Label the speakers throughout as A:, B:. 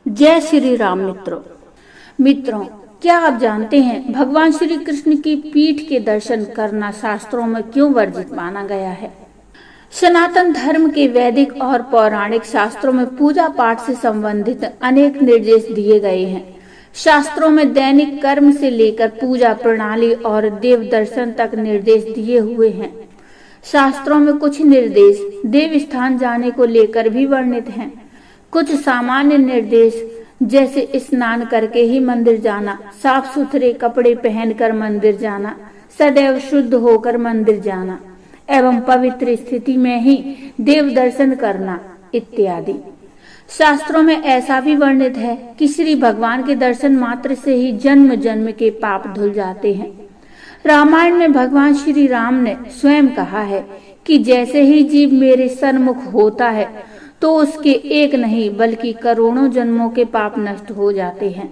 A: जय श्री राम मित्रों, क्या आप जानते हैं भगवान श्री कृष्ण की पीठ के दर्शन करना शास्त्रों में क्यों वर्जित माना गया है। सनातन धर्म के वैदिक और पौराणिक शास्त्रों में पूजा पाठ से संबंधित अनेक निर्देश दिए गए हैं। शास्त्रों में दैनिक कर्म से लेकर पूजा प्रणाली और देव दर्शन तक निर्देश दिए हुए हैं। शास्त्रों में कुछ निर्देश देव स्थान जाने को लेकर भी वर्णित हैं। कुछ सामान्य निर्देश जैसे स्नान करके ही मंदिर जाना, साफ सुथरे कपड़े पहनकर मंदिर जाना, सदैव शुद्ध होकर मंदिर जाना एवं पवित्र स्थिति में ही देव दर्शन करना इत्यादि। शास्त्रों में ऐसा भी वर्णित है कि श्री भगवान के दर्शन मात्र से ही जन्म जन्म के पाप धुल जाते हैं। रामायण में भगवान श्री राम ने स्वयं कहा है कि जैसे ही जीव मेरे सन्मुख होता है तो उसके एक नहीं बल्कि करोड़ों जन्मों के पाप नष्ट हो जाते हैं।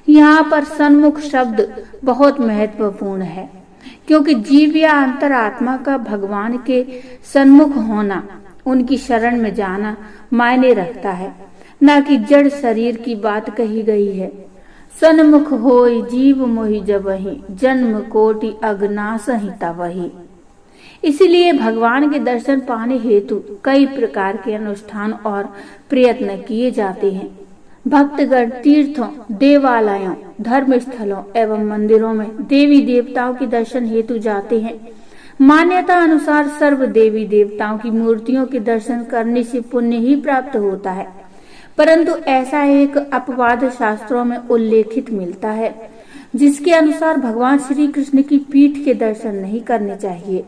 A: यहाँ पर सन्मुख शब्द बहुत महत्वपूर्ण है, क्योंकि जीव या अंतरात्मा का भगवान के सन्मुख होना, उनकी शरण में जाना मायने रखता है, न कि जड़ शरीर की बात कही गई है। सन्मुख होई जीव मोहि जबहि, जन्म कोटि अगनासहि तबहि। इसलिए भगवान के दर्शन पाने हेतु कई प्रकार के अनुष्ठान और प्रयत्न किए जाते हैं। भक्तगण तीर्थों, देवालयों, धर्म स्थलों एवं मंदिरों में देवी देवताओं के दर्शन हेतु जाते हैं। मान्यता अनुसार सर्व देवी देवताओं की मूर्तियों के दर्शन करने से पुण्य ही प्राप्त होता है, परंतु ऐसा एक अपवाद शास्त्रों में उल्लेखित मिलता है, जिसके अनुसार भगवान श्री कृष्ण की पीठ के दर्शन नहीं करने चाहिए।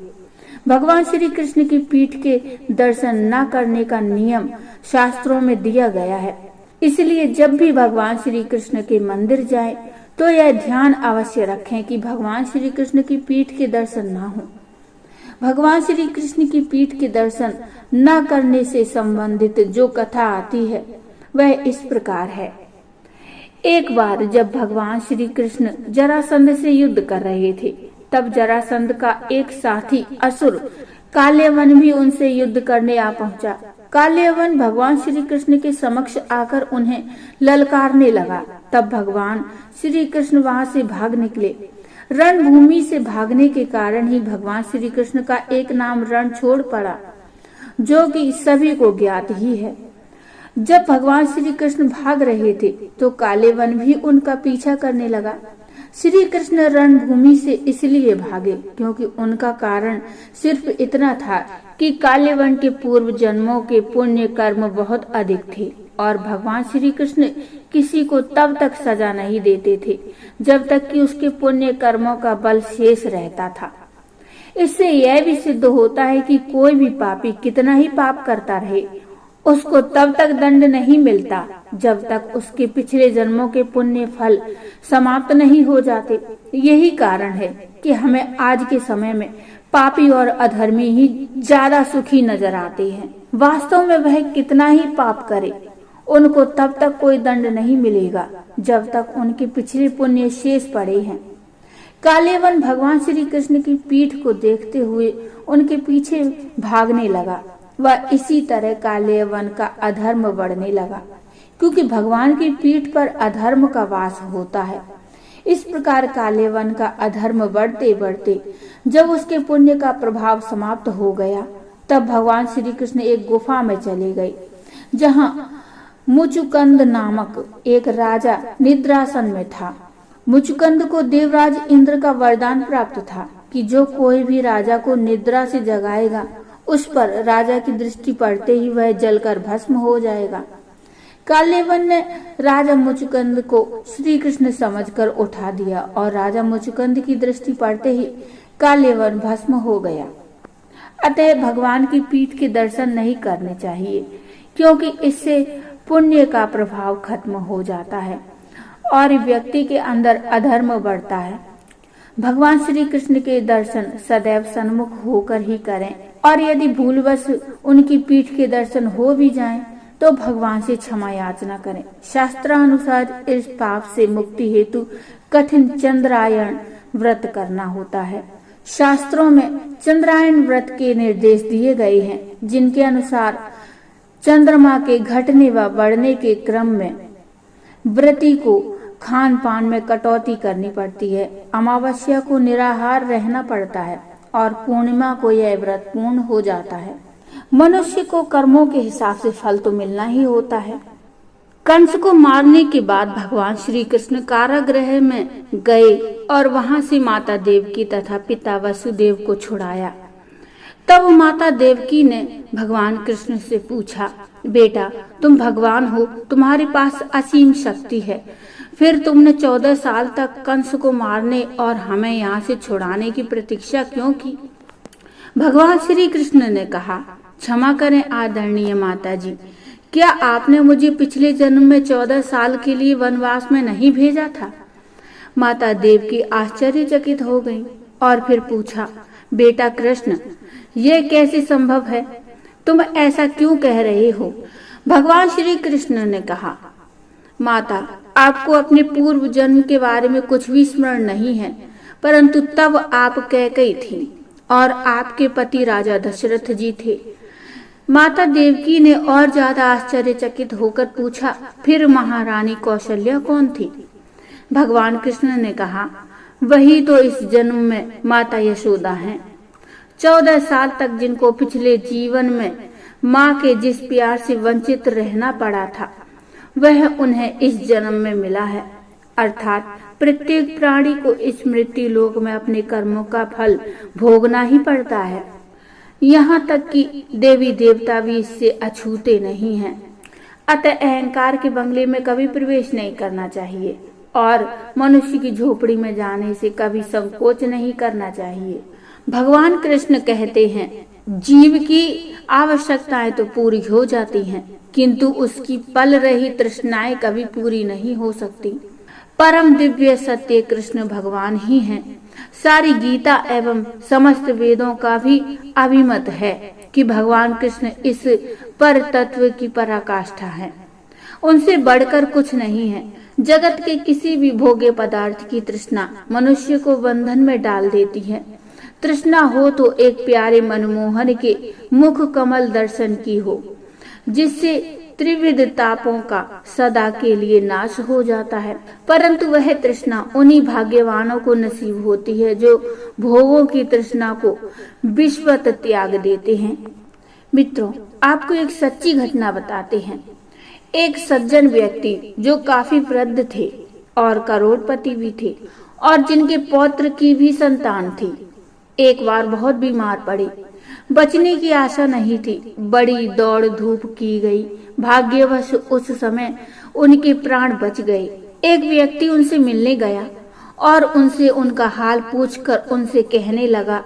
A: भगवान श्री कृष्ण की पीठ के दर्शन न करने का नियम शास्त्रों में दिया गया है। इसलिए जब भी भगवान श्री कृष्ण के मंदिर जाएं, तो यह ध्यान अवश्य रखें कि भगवान श्री कृष्ण की पीठ के दर्शन न हो। भगवान श्री कृष्ण की पीठ के दर्शन न करने से संबंधित जो कथा आती है वह इस प्रकार है। एक बार जब भगवान श्री कृष्ण जरासंध से युद्ध कर रहे थे, तब जरासंध का एक साथी असुर काल्यवन भी उनसे युद्ध करने आ पहुंचा। काल्यवन भगवान श्री कृष्ण के समक्ष आकर उन्हें ललकारने लगा। तब भगवान श्री कृष्ण वहां से भाग निकले। रणभूमि से भागने के कारण ही भगवान श्री कृष्ण का एक नाम रण छोड़ पड़ा, जो कि सभी को ज्ञात ही है। जब भगवान श्री कृष्ण भाग रहे थे तो काल्यवन भी उनका पीछा करने लगा। श्री कृष्ण रणभूमि से इसलिए भागे क्योंकि उनका कारण सिर्फ इतना था कि काल्यवन के पूर्व जन्मों के पुण्य कर्म बहुत अधिक थे और भगवान श्री कृष्ण किसी को तब तक सजा नहीं देते थे जब तक कि उसके पुण्य कर्मों का बल शेष रहता था। इससे यह भी सिद्ध होता है कि कोई भी पापी कितना ही पाप करता रहे, उसको तब तक दंड नहीं मिलता जब तक उसके पिछले जन्मों के पुण्य फल समाप्त नहीं हो जाते। यही कारण है कि हमें आज के समय में पापी और अधर्मी ही ज्यादा सुखी नजर आते हैं। वास्तव में वह कितना ही पाप करे, उनको तब तक कोई दंड नहीं मिलेगा जब तक उनके पिछले पुण्य शेष पड़े हैं। काल्यवन भगवान श्री कृष्ण की पीठ को देखते हुए उनके पीछे भागने लगा। वह इसी तरह काल्यवन का अधर्म बढ़ने लगा, क्योंकि भगवान की पीठ पर अधर्म का वास होता है। इस प्रकार काल्यवन का अधर्म बढ़ते बढ़ते जब उसके पुण्य का प्रभाव समाप्त हो गया, तब भगवान श्री कृष्ण एक गुफा में चले गए, जहां मुचुकंद नामक एक राजा निद्रासन में था। मुचुकंद को देवराज इंद्र का वरदान प्राप्त था कि जो कोई भी राजा को निद्रा से जगाएगा, उस पर राजा की दृष्टि पड़ते ही वह जलकर भस्म हो जाएगा। काल्यवन ने राजा मुचुकंद को श्री कृष्ण समझकर उठा दिया और राजा मुचुकंद की दृष्टि पड़ते ही काल्यवन भस्म हो गया। अतः भगवान की पीठ के दर्शन नहीं करने चाहिए, क्योंकि इससे पुण्य का प्रभाव खत्म हो जाता है और व्यक्ति के अंदर अधर्म बढ़ता है। भगवान श्री कृष्ण के दर्शन सदैव सन्मुख होकर ही करें, और यदि भूलवश उनकी पीठ के दर्शन हो भी जाएं, तो भगवान से क्षमा याचना करें। शास्त्रानुसार इस पाप से मुक्ति हेतु कठिन चंद्रायण व्रत करना होता है। शास्त्रों में चंद्रायण व्रत के निर्देश दिए गए हैं, जिनके अनुसार चंद्रमा के घटने व बढ़ने के क्रम में व्रती को खान पान में कटौती करनी पड़ती है, अमावस्या को निराहार रहना पड़ता है और पूर्णिमा को यह व्रत पूर्ण हो जाता है। मनुष्य को कर्मों के हिसाब से फल तो मिलना ही होता है। कंस को मारने के बाद भगवान श्री कृष्ण कारागृह में गए और वहां से माता देवकी तथा पिता वसुदेव को छुड़ाया। तब माता देवकी ने भगवान कृष्ण से पूछा, बेटा तुम भगवान हो, तुम्हारे पास असीम शक्ति है, फिर तुमने 14 साल तक कंस को मारने और हमें यहाँ से छुड़ाने की प्रतीक्षा क्यों की? भगवान श्री कृष्ण ने कहा, क्षमा करें आदरणीय माता जी, क्या आपने मुझे पिछले जन्म में 14 साल के लिए वनवास में नहीं भेजा था? माता देवकी आश्चर्यचकित हो गई और फिर पूछा, बेटा कृष्ण, यह कैसे संभव है? तुम ऐसा क्यों कह रहे हो? भगवान श्री कृष्ण ने कहा, माता आपको अपने पूर्व जन्म के बारे में कुछ भी स्मरण नहीं है, परंतु तब आप कैकेयी थी और आपके पति राजा दशरथ जी थे। माता देवकी ने और ज्यादा आश्चर्यचकित होकर पूछा, फिर महारानी कौशल्या कौन थी? भगवान कृष्ण ने कहा, वही तो इस जन्म में माता यशोदा हैं। 14 साल तक जिनको पिछले जीवन में माँ के जिस प्यार से वंचित रहना पड़ा था, वह उन्हें इस जन्म में मिला है। अर्थात प्रत्येक प्राणी को इस मृत्यु लोक में अपने कर्मों का फल भोगना ही पड़ता है। यहाँ तक कि देवी देवता भी इससे अछूते नहीं हैं। अतः अहंकार के बंगले में कभी प्रवेश नहीं करना चाहिए और मनुष्य की झोपड़ी में जाने से कभी संकोच नहीं करना चाहिए। भगवान कृष्ण कहते हैं, जीव की आवश्यकताएं तो पूरी हो जाती हैं, किंतु उसकी पल रही तृष्णाएं कभी पूरी नहीं हो सकती। परम दिव्य सत्य कृष्ण भगवान ही हैं। सारी गीता एवं समस्त वेदों का भी अभिमत है कि भगवान कृष्ण इस पर तत्व की पराकाष्ठा है, उनसे बढ़कर कुछ नहीं है। जगत के किसी भी भोग्य पदार्थ की तृष्णा मनुष्य को बंधन में डाल देती है। तृष्णा हो तो एक प्यारे मनमोहन के मुख कमल दर्शन की हो, जिससे त्रिविध तापों का सदा के लिए नाश हो जाता है। परंतु वह तृष्णा उन्हीं भाग्यवानों को नसीब होती है जो भोगों की तृष्णा को विश्वत त्याग देते हैं। मित्रों, आपको एक सच्ची घटना बताते हैं। एक सज्जन व्यक्ति जो काफी वृद्ध थे और करोड़पति भी थे और जिनके पौत्र की भी संतान थी, एक बार बहुत बीमार पड़े। बचने की आशा नहीं थी। बड़ी दौड़ धूप की गई। भाग्यवश उस समय उनके प्राण बच गए। एक व्यक्ति उनसे मिलने गया और उनसे उनका हाल पूछकर उनसे कहने लगा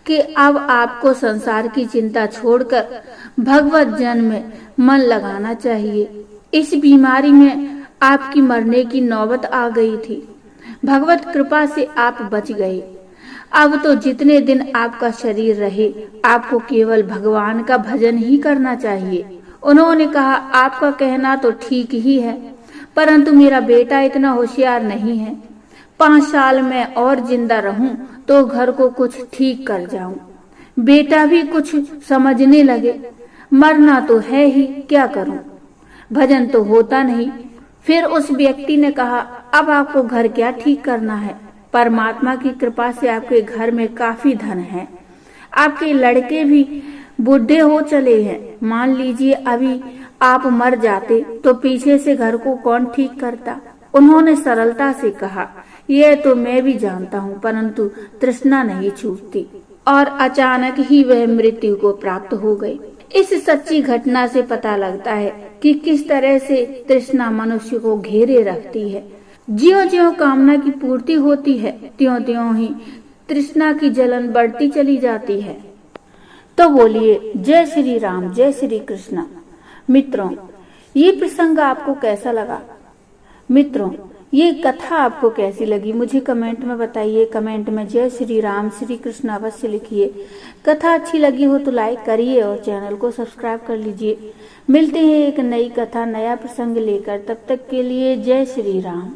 A: कि अब आपको संसार की चिंता छोड़कर भगवत जन में मन लगाना चाहिए। इस बीमारी में आपकी मरने की नौबत आ गई थी। भगवत कृपा से आप बच गए। अब तो जितने दिन आपका शरीर रहे, आपको केवल भगवान का भजन ही करना चाहिए। उन्होंने कहा, आपका कहना तो ठीक ही है, परंतु मेरा बेटा इतना होशियार नहीं है। 5 साल में और जिंदा रहूं तो घर को कुछ ठीक कर जाऊं। बेटा भी कुछ समझने लगे, मरना तो है ही, क्या करूं? भजन तो होता नहीं। फिर उस व्यक्ति ने कहा, अब आपको घर क्या ठीक करना है? परमात्मा की कृपा से आपके घर में काफी धन है। आपके लड़के भी बूढ़े हो चले हैं। मान लीजिए अभी आप मर जाते तो पीछे से घर को कौन ठीक करता? उन्होंने सरलता से कहा, यह तो मैं भी जानता हूँ, परंतु तृष्णा नहीं छूटती। और अचानक ही वह मृत्यु को प्राप्त हो गए। इस सच्ची घटना से पता लगता है कि किस तरह से तृष्णा मनुष्य को घेरे रखती है। ज्यों ज्यों कामना की पूर्ति होती है, त्यों त्यों ही तृष्णा की जलन बढ़ती चली जाती है। तो बोलिए जय श्री राम, जय श्री कृष्ण। मित्रों, ये प्रसंग आपको कैसा लगा? मित्रों, ये कथा आपको कैसी लगी मुझे कमेंट में बताइए। कमेंट में जय श्री राम श्री कृष्ण अवश्य लिखिए। कथा अच्छी लगी हो तो लाइक करिए और चैनल को सब्सक्राइब कर लीजिए। मिलते हैं एक नई कथा, नया प्रसंग लेकर। तब तक के लिए जय श्री राम।